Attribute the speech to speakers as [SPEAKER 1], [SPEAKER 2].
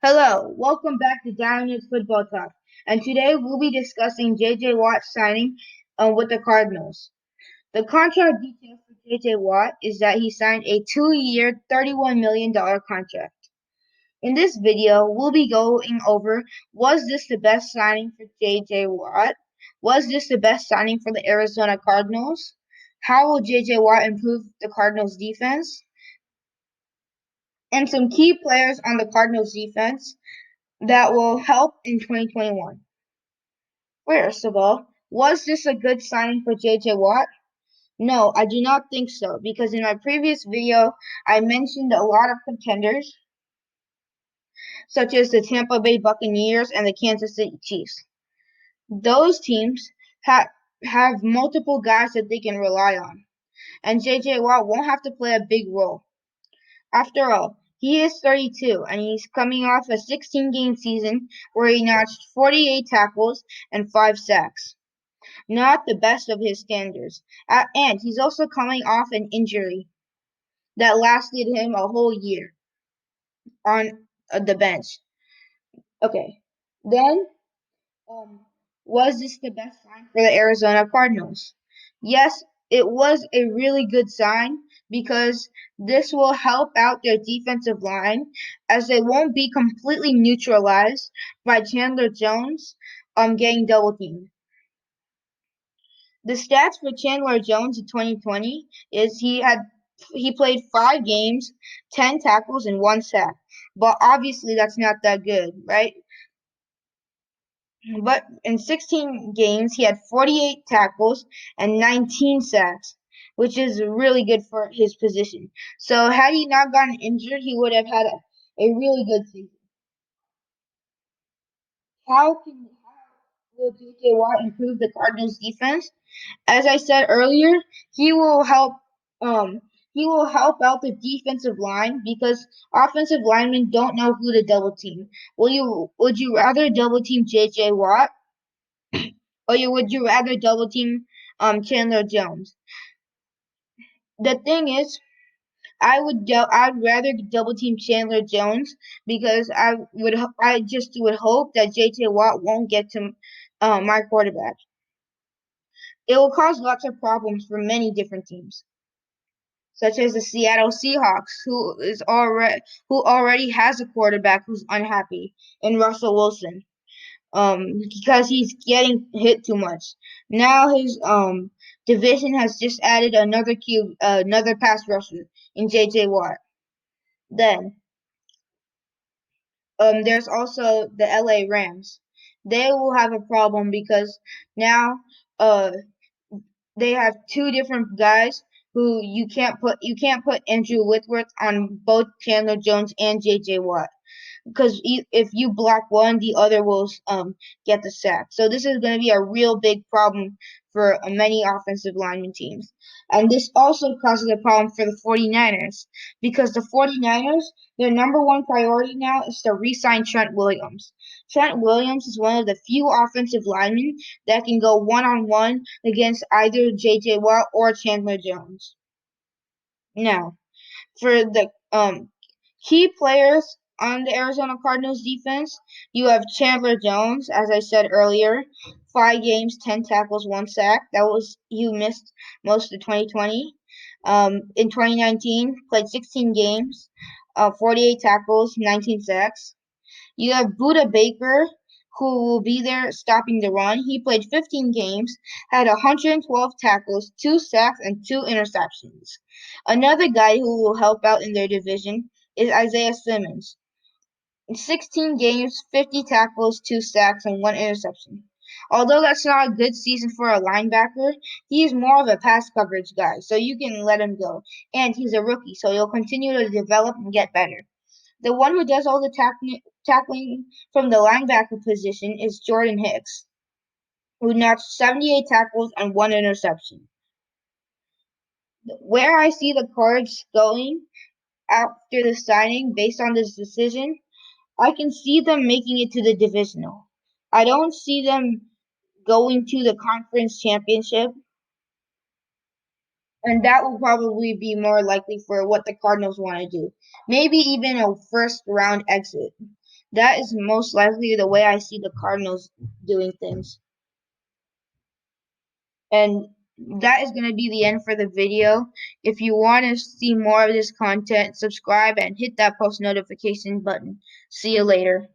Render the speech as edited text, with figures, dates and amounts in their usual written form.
[SPEAKER 1] Hello, welcome back to Diamond's Football Talk. And today we'll be discussing J.J. Watt's signing with the Cardinals. The contract details for J.J. Watt is that he signed a 2-year, $31 million contract. In this video, we'll be going over, was this the best signing for J.J. Watt? Was this the best signing for the Arizona Cardinals? How will J.J. Watt improve the Cardinals defense? And some key players on the Cardinals defense that will help in 2021. First of all, was this a good signing for J.J. Watt? No, I do not think so, because in my previous video, I mentioned a lot of contenders, such as the Tampa Bay Buccaneers and the Kansas City Chiefs. Those teams have multiple guys that they can rely on, and J.J. Watt won't have to play a big role. After all, he is 32, and he's coming off a 16-game season where he notched 48 tackles and 5 sacks. Not the best of his standards. And he's also coming off an injury that lasted him a whole year on the bench. Okay. Then, was this the best sign for the Arizona Cardinals? Yes, it was a really good sign because this will help out their defensive line as they won't be completely neutralized by Chandler Jones getting double teamed. The stats for Chandler Jones in 2020 is he played 5 games, 10 tackles, and 1 sack. But obviously that's not that good, right? But in 16 games, he had 48 tackles and 19 sacks, which is really good for his position. So had he not gotten injured, he would have had a really good season. How will J.J. Watt improve the Cardinals' defense? As I said earlier, he will help out the defensive line because offensive linemen don't know who to double team. Would you rather double team J.J. Watt or would you rather double team Chandler Jones? The thing is, I'd rather double team Chandler Jones because I just would hope that J.J. Watt won't get to my quarterback. It will cause lots of problems for many different teams, such as the Seattle Seahawks, who already has a quarterback who's unhappy in Russell Wilson, because he's getting hit too much. Now his division has just added another pass rusher in J.J. Watt. Then there's also the L.A. Rams. They will have a problem because now uh they have 2 different guys who you can't put Andrew Whitworth on both Chandler Jones and J.J. Watt because if you block one, the other will get the sack. So this is going to be a real big problem for many offensive lineman teams. And this also causes a problem for the 49ers because the 49ers, their number one priority now is to re-sign Trent Williams. Trent Williams is one of the few offensive linemen that can go one-on-one against either J.J. Watt or Chandler Jones. Now, for the key players on the Arizona Cardinals defense, you have Chandler Jones, as I said earlier, 5 games, 10 tackles, 1 sack. He missed most of 2020. In 2019, played 16 games, 48 tackles, 19 sacks. You have Buda Baker, who will be there stopping the run. He played 15 games, had 112 tackles, 2 sacks, and 2 interceptions. Another guy who will help out in their division is Isaiah Simmons. In 16 games, 50 tackles, 2 sacks, and 1 interception. Although that's not a good season for a linebacker, he's more of a pass coverage guy, so you can let him go. And he's a rookie, so he'll continue to develop and get better. The one who does all the tackling from the linebacker position is Jordan Hicks, who notched 78 tackles and 1 interception. Where I see the Cards going after the signing based on this decision, I can see them making it to the divisional. I don't see them going to the conference championship, and that will probably be more likely for what the Cardinals want to do. Maybe even a first round exit. that is most likely the way I see the Cardinals doing things. And that is going to be the end for the video. If you want to see more of this content, subscribe and hit that post notification button. See you later.